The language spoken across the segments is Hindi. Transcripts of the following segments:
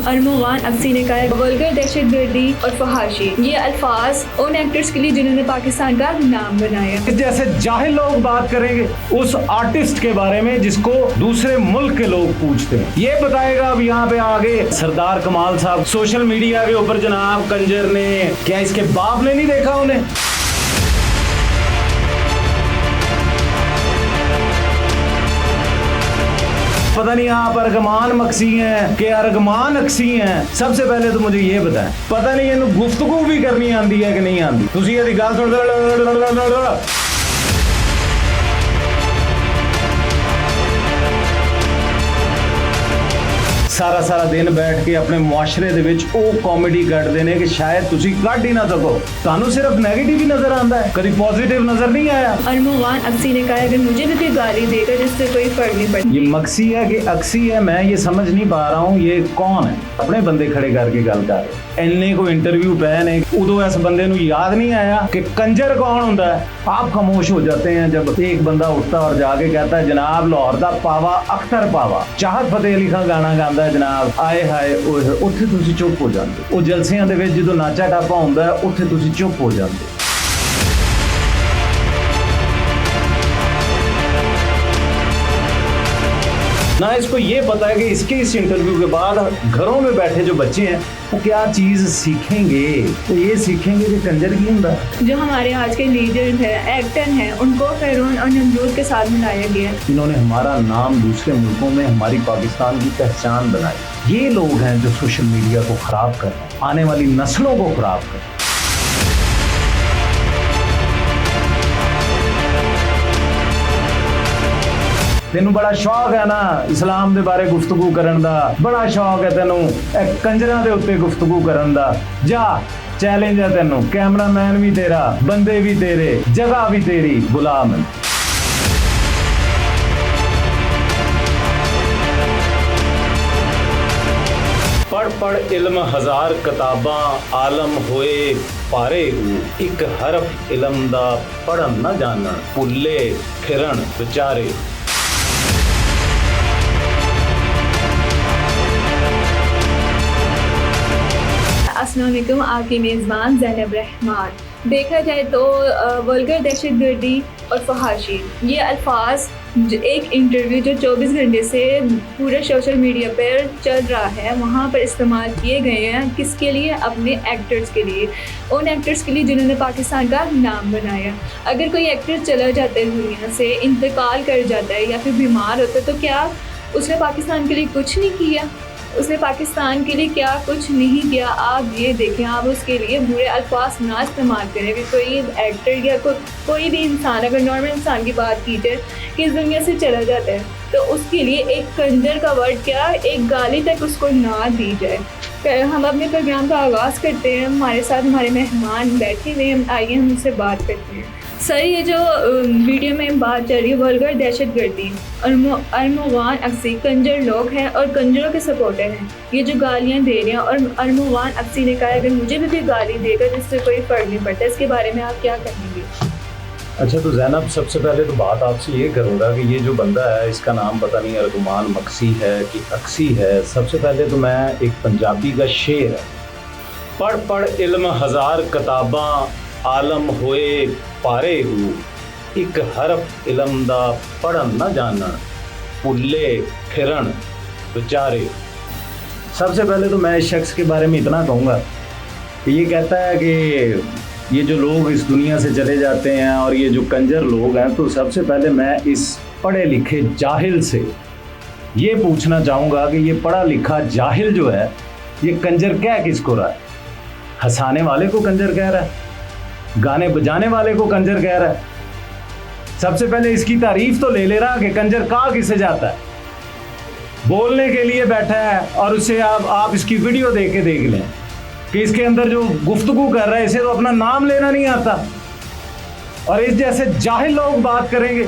अरमगहान अक्सी ने कहा वल्गर दहशतगर्दी और फहाशी ये अल्फाज उन एक्टर्स के लिए जिन्होंने पाकिस्तान का नाम बनाया। जैसे जाहिल लोग बात करेंगे उस आर्टिस्ट के बारे में जिसको दूसरे मुल्क के लोग पूछते हैं। ये बताएगा अब यहाँ पे आगे सरदार कमाल साहब सोशल मीडिया के ऊपर जनाब कंजर ने, क्या इसके बाप ने नहीं देखा उन्हें? पता नहीं आप अरगमान मक्सी हैं कि अरगमान अक्सी हैं। सबसे पहले तो मुझे ये बताएं, पता नहीं इन्हें गुफ्तगू भी करनी आती है कि नहीं आती? तुसी ये गल सुन सारा सारा दिन बैठ के अपने मुआशरे दे विच ओ कॉमेडी कढ़दे ने कि शायद तुसी कढ़ ही ना सको। तानू सिर्फ नेगेटिव ही नजर आंदा है, कभी पॉजिटिव नजर नहीं आया। अरमगहान अक्सी ने कहा अगर मुझे भी कोई गाली देगा जिससे कोई फर्क नहीं पड़ता। ये मक्सी है कि अक्सी है, मैं ये समझ नहीं पा रहा हूँ ये कौन है। अपने बंदे खड़े करके गल कर रहे इन्ने को इंटरव्यू पे ने उदो इस बंदे नू याद नहीं आया कि कंजर कौन होंदा है। आप खामोश हो जाते हैं जब एक बंदा उठता और जाके कहता है जनाब लाहौर दा पावा अख्तर पावा चाहत फतेह अली खान गाना गांदा है जनाब आए हाय ओए उत्थे तुसी चुप हो जांदे। ओ जलसियां दे विच जदों नाचा टापा हुंदा है उत्थे तुसी चुप हो जांदे। ना इसको ये पता है कि इसके इस इंटरव्यू के बाद घरों में बैठे जो बच्चे हैं वो क्या चीज सीखेंगे। तो ये सीखेंगे कि कंजर की होंदा। जो हमारे आज के लीडर हैं, एक्टर हैं, उनको फिरौन और नमरूद के साथ मिलाया गया। इन्होंने हमारा नाम दूसरे मुल्कों में हमारी पाकिस्तान की पहचान बनाई। ये लोग हैं जो सोशल मीडिया को खराब कर रहे हैं, आने वाली नस्लों को खराब कर रहे हैं। तेनू बड़ा शौक है ना इस्लाम दे बारे गुफ्तगू करन दा, बड़ा शौक है तेनू कंजरां दे उत्ते गुफ्तगू करन दा। जा चैलेंज है तेनू, कैमरामैन भी तेरा, बंदे भी तेरे, जगह भी तेरी, गुलाम है। पढ़ पढ़ इल्म हजार किताबां आलम होए पारे एक हरफ इल्म दा पढ़न न जानन भुल्ले फिरन बेचारे। अस्सलाम वालेकुम, आपकी मेज़बान ज़ैनब रहमान। देखा जाए तो वल्गर दहशतगर्दी और फहाशी ये अल्फाज एक इंटरव्यू जो 24 घंटे से पूरे सोशल मीडिया पर चल रहा है वहाँ पर इस्तेमाल किए गए हैं। किसके लिए? अपने एक्टर्स के लिए, उन एक्टर्स के लिए जिन्होंने पाकिस्तान का नाम बनाया। अगर कोई एक्टर चला जाता है दुनिया से, इंतकाल कर जाता है या फिर बीमार होता है तो क्या उसने पाकिस्तान के लिए कुछ नहीं किया? उसने पाकिस्तान के लिए क्या कुछ नहीं किया? आप ये देखें, आप उसके लिए बुरे अल्फाज ना इस्तेमाल करें। कि कोई एक्टर या कोई भी इंसान, अगर नॉर्मल इंसान की बात की जाए कि इस दुनिया से चला जाता है तो उसके लिए एक कंजर का वर्ड क्या, एक गाली तक उसको ना दी जाए। हम अपने प्रोग्राम का आगाज़ करते हैं। हमारे साथ हमारे मेहमान बैठे हुए हैं, आइए हम उनसे बात करते हैं। सर, ये जो वीडियो में बात चल रही है वल्गर दहशतगर्दी, अरमगहान अक्सी कंजर लोग हैं और कंजरों के सपोर्टर हैं, ये जो गालियां दे रहे हैं। और अरमगहान अक्सी ने कहा अगर मुझे भी कोई गाली देगा जिससे कोई फ़र्क नहीं पड़ता। इसके बारे में आप क्या कहेंगे? अच्छा, तो ज़ैनब सबसे पहले तो बात आपसे ये करूँगा कि ये जो बंदा है इसका नाम पता नहीं अरगमान मक्सी है कि अक्सी है। सबसे पहले तो मैं एक पंजाबी का शेर है, पढ़ पढ़ इल्म हजार किताबां आलम होए पारे एक हरफ इल्म दा पढ़न न जानन भुल्ले फिरन बेचारे। सबसे पहले तो मैं इस शख्स के बारे में इतना कहूँगा कि ये कहता है कि ये जो लोग इस दुनिया से चले जाते हैं और ये जो कंजर लोग हैं, तो सबसे पहले मैं इस पढ़े लिखे जाहिल से ये पूछना चाहूँगा कि ये पढ़ा लिखा जाहिल जो है ये कंजर कह किसको रहा है? हंसाने वाले को कंजर कह रहा है, गाने बजाने वाले को कंजर कह रहा है। सबसे पहले इसकी तारीफ तो ले रहा कि कंजर कहा किसे जाता है। बोलने के लिए बैठा है और उससे आप इसकी वीडियो देख लें कि इसके अंदर जो गुफ्तगू कर रहा है इसे तो अपना नाम लेना नहीं आता। और इस जैसे जाहिल लोग बात करेंगे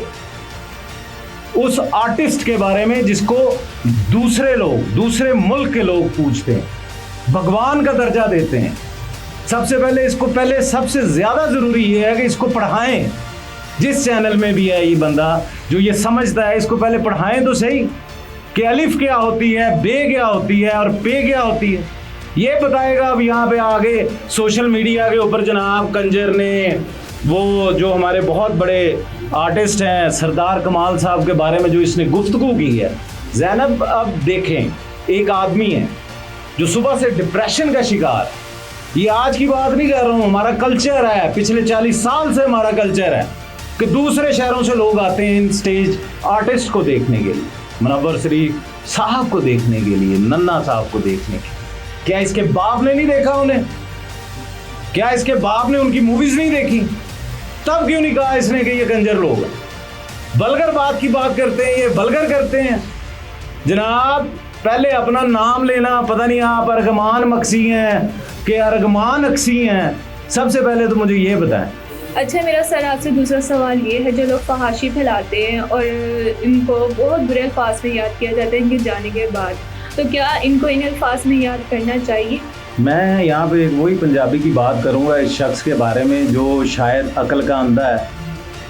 उस आर्टिस्ट के बारे में जिसको दूसरे लोग, दूसरे मुल्क के लोग पूछते हैं, भगवान का दर्जा देते हैं। सबसे पहले इसको सबसे ज़्यादा ज़रूरी ये है कि इसको पढ़ाएं। जिस चैनल में भी है ये बंदा जो ये समझता है इसको पहले पढ़ाएं तो सही। कि अलिफ क्या होती है, बे क्या होती है और पे क्या होती है, ये बताएगा। अब यहाँ पे आगे सोशल मीडिया के ऊपर जनाब कंजर ने वो जो हमारे बहुत बड़े आर्टिस्ट हैं सरदार कमाल साहब के बारे में जो इसने गुफ्तगू की है। ज़ैनब अब देखें, एक आदमी है जो सुबह से डिप्रेशन का शिकार है। ये आज की बात नहीं कर रहा हूँ, हमारा कल्चर है, पिछले 40 साल से हमारा कल्चर है कि दूसरे शहरों से लोग आते हैं इन स्टेज आर्टिस्ट को देखने के लिए, मुनव्वर शरीफ साहब को देखने के लिए, नन्ना साहब को देखने के लिए। क्या इसके बाप ने नहीं देखा उन्हें? क्या इसके बाप ने उनकी मूवीज नहीं देखी? तब क्यों नहीं कहा इसने कि ये कंजर लोग हैं? वल्गर बात की बात करते हैं, ये वल्गर करते हैं जनाब। पहले अपना नाम लेना, पता नहीं आप अरगमान मक्सी हैं कि अरगमान अक्सी हैं, सबसे पहले तो मुझे ये बताएं। अच्छा, मेरा सर आपसे दूसरा सवाल ये है, जो लोग फहाशी फैलाते हैं और इनको बहुत बुरे अल्फाज में याद किया जाता है इनके जाने के बाद, तो क्या इनको इन अल्फाज में याद करना चाहिए? मैं यहाँ पे वही पंजाबी की बात करूँगा इस शख्स के बारे में जो शायद अकल का अंधा है,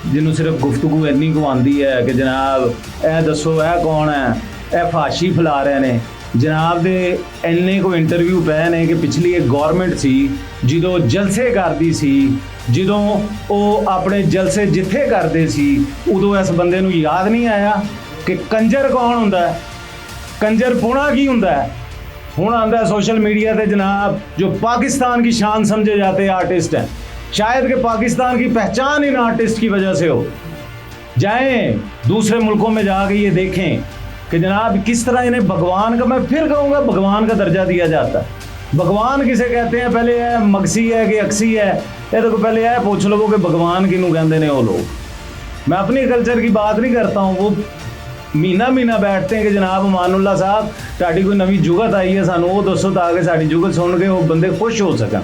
जिन्होंने सिर्फ गुफ्तगू इन्नी को आती है कि जनाब ए दसो ए कौन है, ए फाशी फैला रहे ने। जनाब दे इन्ने को इंटरव्यू पे ने कि पिछली एक गौरमेंट सी जो जलसे करती सी, जो वो अपने जलसे जिथे करते सी, उदों इस बंदे नूं याद नहीं आया कि कंजर कौन हुंदा है, कंजर पुणा की हुंदा है। हुण आंदा सोशल मीडिया पे जनाब जो पाकिस्तान की शान समझे जाते आर्टिस्ट हैं, शायद कि पाकिस्तान की पहचान इन आर्टिस्ट की वजह से हो। जाएं दूसरे मुल्कों में जाके ये देखें कि जनाब किस तरह इन्हें भगवान का, मैं फिर कहूँगा भगवान का दर्जा दिया जाता है। भगवान किसे कहते हैं? पहले है मक्सी है कि अक्सी है, ये तो पहले है पूछ लो कि भगवान किनू कहते हैं वो लोग। मैं अपनी कल्चर की बात नहीं करता हूँ, वो महीना बैठते हैं कि जनाब अमानुल्लाह साहब ताड़ी कोई नवी जुगत आई है, सानू वो दसो ताकि साड़ी जुगत सुन के वो बंदे खुश हो सकन।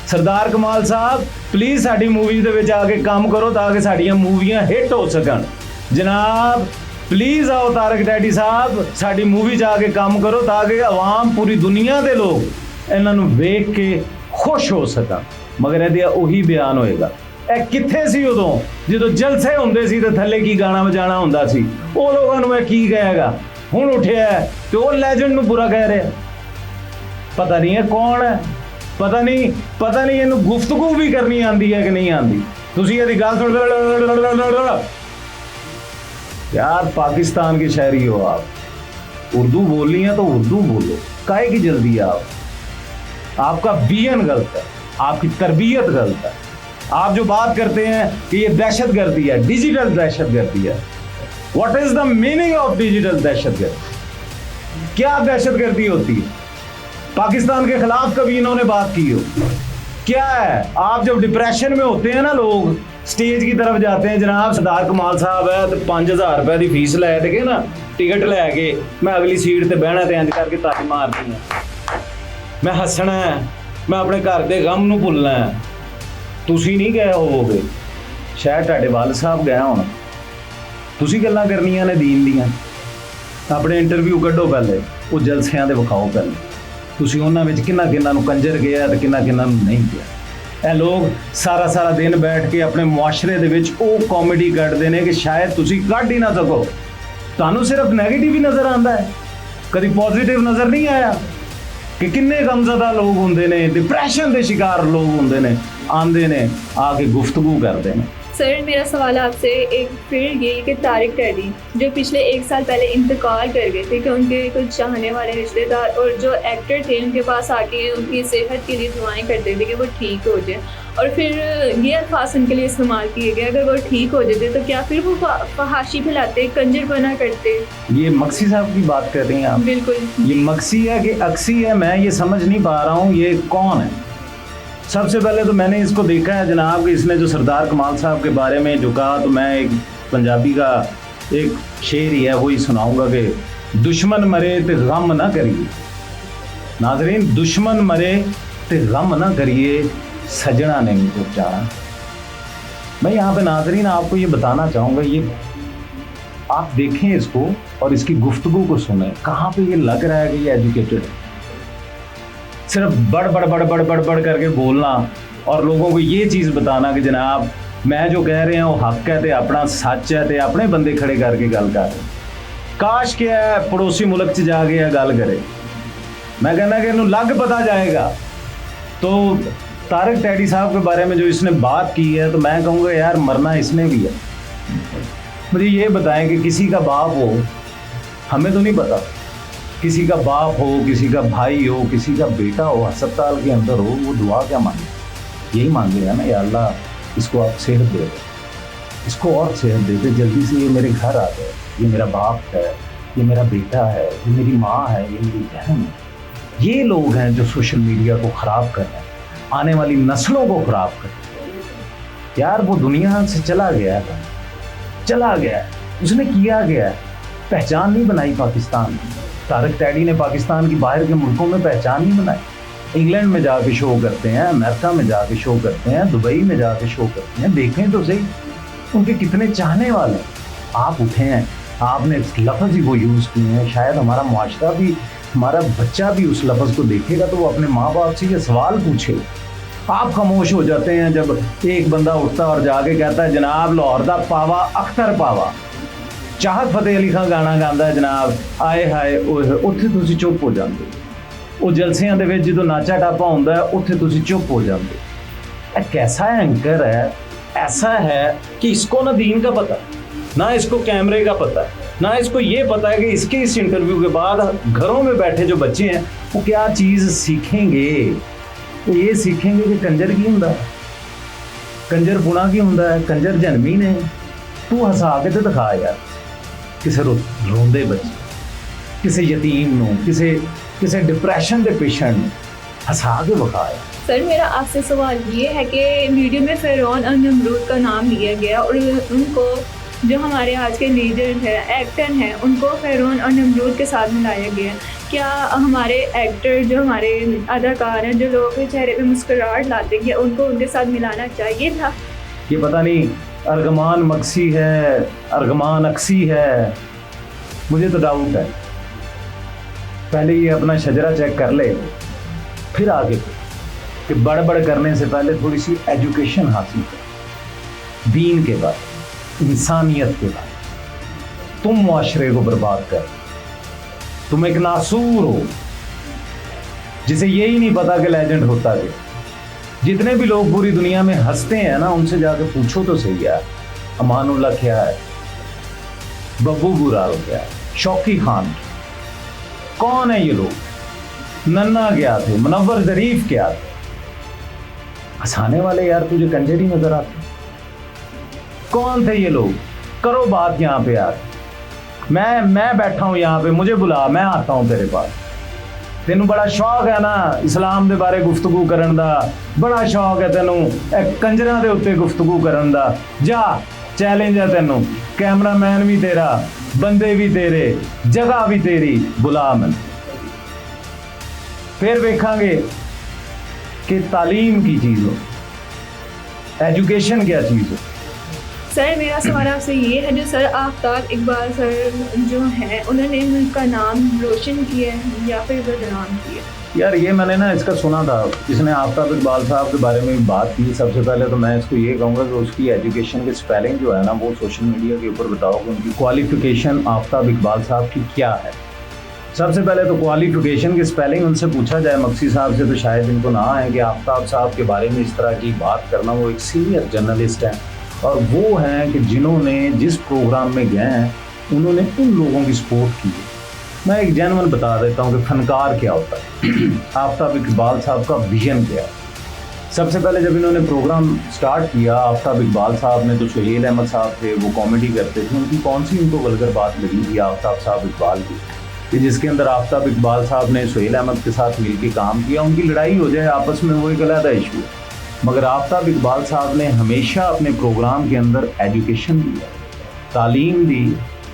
सरदार कमाल साहब प्लीज़ साड़ी मूवी दे विच आके काम करो ताकि साड़ियाँ मूवियाँ हिट हो सकन। जनाब प्लीज़ आओ तारक डैडी साहब साड़ी मूवी जाके काम करो ताकि आवाम पूरी दुनिया के लोग इन्हों वेख के खुश हो सकन। मगर यदि उही बयान होएगा ਇਹ ਕਿੱਥੇ ਸੀ ਉਦੋਂ ਜਦੋਂ ਜਲਸੇ ਹੁੰਦੇ ਸੀ ਤੇ ਥੱਲੇ ਕੀ ਗਾਣਾ ਵਜਾਣਾ ਹੁੰਦਾ ਸੀ, ਉਹ ਲੋਕਾਂ ਨੂੰ ਇਹ ਕੀ ਕਹੇਗਾ? ਹੁਣ ਉੱਠਿਆ ਤੇ ਉਹ ਲੈਜੈਂਡ ਨੂੰ ਬੁਰਾ ਕਹਿ ਰਿਹਾ। ਪਤਾ ਨਹੀਂ ਇਹ ਕੌਣ ਹੈ, ਪਤਾ ਨਹੀਂ ਇਹਨੂੰ ਗੁਫ਼ਤਗੂ ਵੀ ਕਰਨੀ ਆਂਦੀ ਹੈ ਕਿ ਨਹੀਂ ਆਂਦੀ। ਤੁਸੀਂ ਇਹਦੀ ਗੱਲ ਸੁਣ यार पाकिस्तान के शहरी हो आप, उर्दू बोलनी है तो उर्दू बोलो, काहे की जल्दी आपका बीएन गलत है, आपकी तरबियत गलत है। आप जो बात करते हैं कि ये दहशतगर्दी है, डिजिटल दहशतगर्दी है। What is the meaning of digital दहशतगर्दी? क्या दहशतगर्दी होती है? पाकिस्तान के खिलाफ कभी इन्होंने बात की हो? क्या है? आप जब डिप्रेशन में होते हैं ना, लोग स्टेज की तरफ जाते हैं, जनाब सरदार कमाल साहब है तो 5000 रुपए की फीस लै के ना टिकट लैके मैं अगली सीट पर बहना तो इंज करके ताली मारनी है, मैं हसना है, मैं अपने घर के गम नूं भुलना है। तुसी नहीं गए होवोगे, शायद तुहाडे वाल साहब गया होना। तुसी गल्लां करनियां ने दीन दियां, अपने इंटरव्यू कड्डो पहले, वो जलसियां दे विखाओ पहले, तुसी उन्हां विच किन्ना नूं कंजर गया ते किन्ना नूं नहीं गया। ਇਹ ਲੋग सारा दिन बैठ के अपने मुआशरे दे विच ਉਹ कॉमेडी कढ़दे ने कि शायद तुसी कढ़ ही ना सको। तुहानूं सिर्फ नैगेटिव ही नज़र आंदा है, कभी पॉजिटिव नज़र नहीं आया कि किन्ने गमज़दा लोग होंदे ने, डिप्रेशन के शिकार लोग होंदे ने, आंदे ने आके गुफ्तगू करते हैं। सर मेरा सवाल आपसे एक फिर ये कि तारिक डैडी जो पिछले 1 साल पहले इंतकाल कर गए थे, कि उनके कुछ चाहने वाले रिश्तेदार और जो एक्टर थे उनके पास आके उनकी सेहत के लिए दुआएं करते थे कि वो ठीक हो जाए, और फिर ये अल्फाज उनके लिए इस्तेमाल किए गए, अगर वो ठीक हो जाते तो क्या फिर वो फहाशी फैलाते, कंजरपना करते? ये मक्सी साहब की बात कर रही हैं आप? बिल्कुल। ये मक्सी है कि अक्सी है, मैं ये समझ नहीं पा रहा हूँ ये कौन है। सबसे पहले तो मैंने इसको देखा है जनाब कि इसने जो सरदार कमाल साहब के बारे में जो कहा, तो मैं एक पंजाबी का एक शेर ही है वही सुनाऊंगा कि दुश्मन मरे तो गम ना करिए नाजरीन, दुश्मन मरे तो गम ना करिए, सजना ने मुझे जाना। मैं यहाँ पे नाजरीन आपको ये बताना चाहूँगा, ये आप देखें इसको और इसकी गुफ्तगू को सुने, कहाँ पे ये लग रहा है कि ये एजुकेटेड है। सिर्फ बड़ करके बोलना और लोगों को ये चीज़ बताना कि जनाब मैं जो कह रहे हैं वो हक है, तो अपना सच है, तो अपने बंदे खड़े करके गल कर रहे। काश क्या है पड़ोसी मुल्क च जा गया गल करे, मैं कहना कि इन्हू लग पता जाएगा। तो तारिक टैडी साहब के बारे में जो इसने बात की है, तो मैं कहूँगा यार मरना इसने भी है। मुझे ये बताएं कि किसी का बाप हो, हमें तो नहीं पता, किसी का बाप हो, किसी का भाई हो, किसी का बेटा हो, अस्पताल के अंदर हो, वो दुआ क्या मांगे? यही मांगेगा ना, या अल्लाह इसको आप सेहत दे दो, इसको और सेहत दे दे, जल्दी से ये मेरे घर आ जाए, ये मेरा बाप है, ये मेरा बेटा है, ये मेरी माँ है, ये मेरी बहन है। ये लोग हैं जो सोशल मीडिया को ख़राब कर रहे हैं, आने वाली नस्लों को ख़राब कर रहे हैं। यार वो दुनिया से चला गया है, चला गया है, उसने किया गया है, पहचान नहीं बनाई पाकिस्तान। तारिक टैडी ने पाकिस्तान की बाहर के मुल्कों में पहचान नहीं बनाई। इंग्लैंड में जाके शो करते हैं, अमेरिका में जाके शो करते हैं, दुबई में जाके शो करते हैं, देखें तो सही उनके कितने चाहने वाले। आप उठे हैं, आपने लफ्ज़ ही वो यूज़ किए हैं, शायद हमारा मुआशरा भी, हमारा बच्चा भी उस लफ्ज़ को देखेगा तो वो अपने माँ बाप से ये सवाल पूछे। आप खामोश हो जाते हैं जब एक बंदा उठता और जाके कहता है जनाब लाहौर दा पावा अख्तर पावा, चाहत फतेह अली खान गाना गाता है जनाब, आए हाय ओए, उत्थे तुसी चुप हो जाते हो। वो जलसियां दे विच जो नाचा टापा होंदा है, उत्थे तुसी चुप हो जाते हो। कैसा एंकर है, ऐसा है कि इसको ना दीन का पता, ना इसको कैमरे का पता, ना इसको ये पता है कि इसके इस इंटरव्यू के बाद घरों में बैठे जो बच्चे हैं वो क्या चीज़ सीखेंगे। तो ये सीखेंगे कि कंजर की होंदा, कंजर पुणा की होंदा है, कंजर जन्मी ने। तू हसा के तो दिखा यार, किसे रोंदे बच्चे, किसे यतीम नूं, किसे डिप्रेशन के पेशेंट नूं हसा के दिखाया। सर मेरा आपसे सवाल ये है कि वीडियो में फ़िरौन और नमरूद का नाम लिया गया और उनको जो हमारे आज के लीडर हैं, एक्टर हैं, उनको फ़िरौन और नमरूद के साथ मिलाया गया। क्या हमारे एक्टर जो हमारे अदाकार हैं, जो लोगों के चेहरे पे मुस्कुराहट लाते हैं, उनको उनके साथ मिलाना चाहिए था? ये पता नहीं अर्गमान मक्सी है, अर्गमान अक्सी है, मुझे तो डाउट है। पहले ये अपना शजरा चेक कर ले, फिर आगे कि बड़ करने से पहले थोड़ी सी एजुकेशन हासिल कर, दीन के बाद, इंसानियत के बाद। तुम मुआशरे को बर्बाद कर, तुम एक नासूर हो जिसे यही नहीं पता कि लेजेंड होता है। जितने भी लोग पूरी दुनिया में हंसते हैं ना, उनसे जाके पूछो तो सही यार, अमानुल्लाह क्या है, बब्बू बुराल क्या है, शौकी खान कौन है, ये लोग, नन्ना क्या थे, मुनव्वर ज़रीफ क्या थे, हंसाने वाले यार तुझे कंजरी नजर आते, कौन थे ये लोग? करो बात यहाँ पे यार, मैं बैठा हूँ यहाँ पे, मुझे बुला, मैं आता हूँ तेरे पास। तेनू बड़ा शौक है ना इस्लाम के बारे गुफ्तगू करन दा, बड़ा शौक है तेनू कंजरां दे उत्ते गुफ्तगू करन दा, जा चैलेंज है तेनू, कैमरामैन भी तेरा, बंदे भी तेरे, जगह भी तेरी, बुला मैं, फिर देखांगे कि तालीम की चीज़ हो, एजुकेशन क्या चीज़ हो। सर मेरा सवाल आपसे ये है, जो सर आफ्ताब इकबाल सर जो हैं, उन्होंने मुल्क का नाम रोशन किया है या फिर बदनाम किया? यार ये मैंने ना इसका सुना था, इसने आफ्ताब इकबाल साहब के बारे में भी बात की। सबसे पहले तो मैं इसको ये कहूँगा कि उसकी एजुकेशन की स्पेलिंग जो है ना, वो सोशल मीडिया के ऊपर बताओ कि उनकी क्वालिफ़िकेशन आफ्ताब इकबाल साहब की क्या है। सबसे पहले तो क्वालिफ़िकेशन की स्पेलिंग उनसे पूछा जाए मक्सी साहब से, तो शायद इनको ना है कि आफ्ताब साहब के बारे में इस तरह की बात करना। वो एक सीनियर जर्नलिस्ट हैं और वो हैं कि जिन्होंने जिस प्रोग्राम में गए हैं उन्होंने उन लोगों की सपोर्ट की है। मैं एक जेन्युइन बता देता हूँ कि फनकार क्या होता है, आफ्ताब इकबाल साहब का विजन क्या है। सबसे पहले जब इन्होंने प्रोग्राम स्टार्ट किया, आफ्ताब इकबाल साहब ने, तो सुहेल अहमद साहब थे, वो कॉमेडी करते थे, उनकी कौन सी उनको वल्गर बात लगी थी आफ्ताब साहब इकबाल की, कि जिसके अंदर आफ्ताब इकबाल साहब ने सुहेल अहमद के साथ मिलकर काम किया, उनकी लड़ाई हो जाए आपस में, वो एक अलग इशू है। मगर आफ्ताब इकबाल साहब ने हमेशा अपने प्रोग्राम के अंदर एजुकेशन दिया, तालीम दी,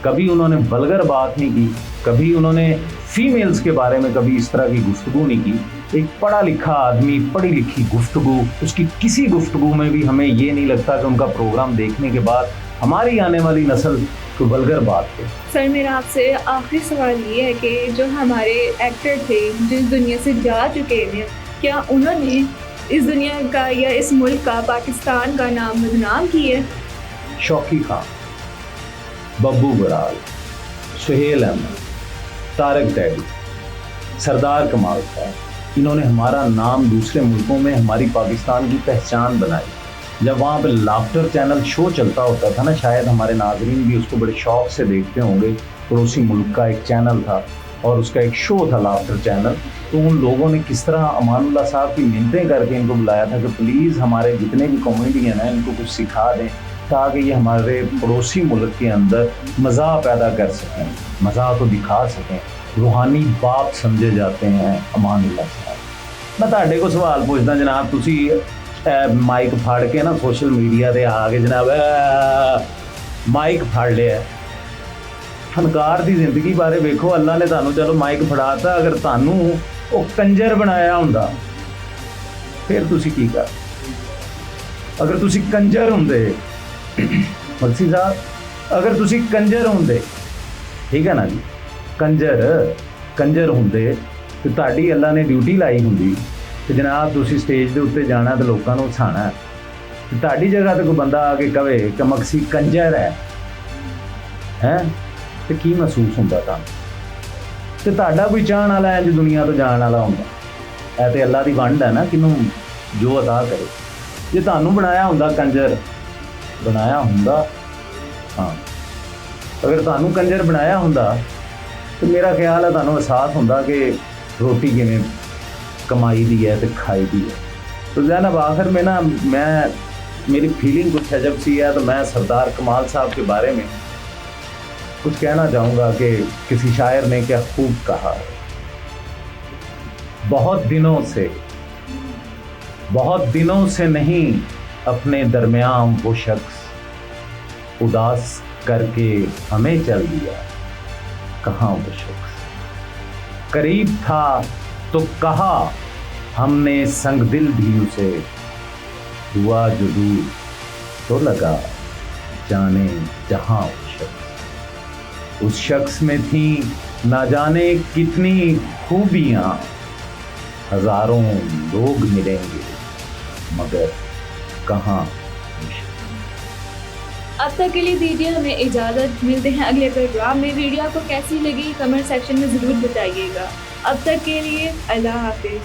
कभी उन्होंने वल्गर बात नहीं की, कभी उन्होंने फीमेल्स के बारे में कभी इस तरह की गुफ्तगू नहीं की। एक पढ़ा लिखा आदमी, पढ़ी लिखी गुफ्तगू, उसकी किसी गुफ्तगू में भी हमें ये नहीं लगता कि उनका प्रोग्राम देखने के बाद हमारी आने वाली नस्ल को वल्गर बात है। सर मेरा आपसे आखिरी सवाल ये है कि जो हमारे एक्टर थे जिस दुनिया से जा चुके हैं, क्या उन्होंने इस दुनिया का या इस मुल्क का, पाकिस्तान का नाम बदनाम किया? शौकी खान, बब्बू बराल, सुहेल अहमद, तारक डैडी, सरदार कमाल साहब, इन्होंने हमारा नाम दूसरे मुल्कों में, हमारी पाकिस्तान की पहचान बनाई। जब वहाँ पे लाफ्टर चैनल शो चलता होता था ना, शायद हमारे नाजरीन भी उसको बड़े शौक से देखते होंगे, पड़ोसी मुल्क का एक चैनल था और उसका एक शो था लाफ्टर चैनल। तो उन लोगों ने किस तरह अमानुल्लाह साहब की मिन्नतें करके इनको बुलाया था कि प्लीज़ हमारे जितने भी कॉमेडियन हैं इनको कुछ सिखा दें, ताकि ये हमारे पड़ोसी मुल्क के अंदर मज़ा पैदा कर सकें, मज़ा को दिखा सकें। रूहानी बाप समझे जाते हैं अमानुल्लाह साहब। मैं ताड़े को सवाल पूछदा जनाब, तुसी माइक फाड़ के ना सोशल मीडिया ते आ के जनाब माइक फाड़ लिया, फनकार की जिंदगी बारे वेखो, अल्लाह ने तुहानू चलो माइक फड़ाता, अगर तुहानू वो कंजर बनाया हुंदा फिर तुसी की कर? अगर तुसी कंजर हुंदे मक्सी साहब, अगर तुसी कंजर हुंदे, ठीक है ना जी, कंजर हुंदे तो तुहाडी अल्लाह ने ड्यूटी लाई हुंदी कि जनाब तुसी स्टेज के उत्ते जाना तो लोगों को हसाना है, तो तुहाडी जगह तो कोई बंदा आके कहे कि मक्सी कंजर है तो की महसूस होंदा था? तो तुहाडा कोई चाहण वाला है जो दुनिया तो जाण वाला होंदा? ऐ तो अल्लाह की वंड है ना, किनू जो अता करे। जे तुहानू बनाया हुंदा कंजर, बनाया हुंदा, हाँ, अगर तुहानू कंजर बनाया हुंदा तो मेरा ख्याल है तुहानू एहसास हुंदा कि रोटी किवें कमाई दी है तो खाई दी है। तो ज़ैनब आखिर में ना मेरी फीलिंग कुछ अजब सी है, तो मैं सरदार कमाल साहब के बारे में कुछ कहना चाहूँगा कि किसी शायर ने क्या खूब कहा, बहुत दिनों से नहीं अपने दरमियान वो शख्स उदास करके हमें चल दिया, कहाँ वो शख्स करीब था तो कहा हमने संग दिल भी उसे, हुआ जो दूर तो लगा जाने जहाँ वो शख्स। उस शख्स में थी ना जाने कितनी खूबियाँ, हजारों लोग मिलेंगे मगर कहाँ। अब तक के लिए दीजिए हमें इजाज़त, मिलते हैं अगले प्रोग्राम में। वीडियो आपको कैसी लगी कमेंट सेक्शन में ज़रूर बताइएगा। अब तक के लिए अल्लाह हाफिज़।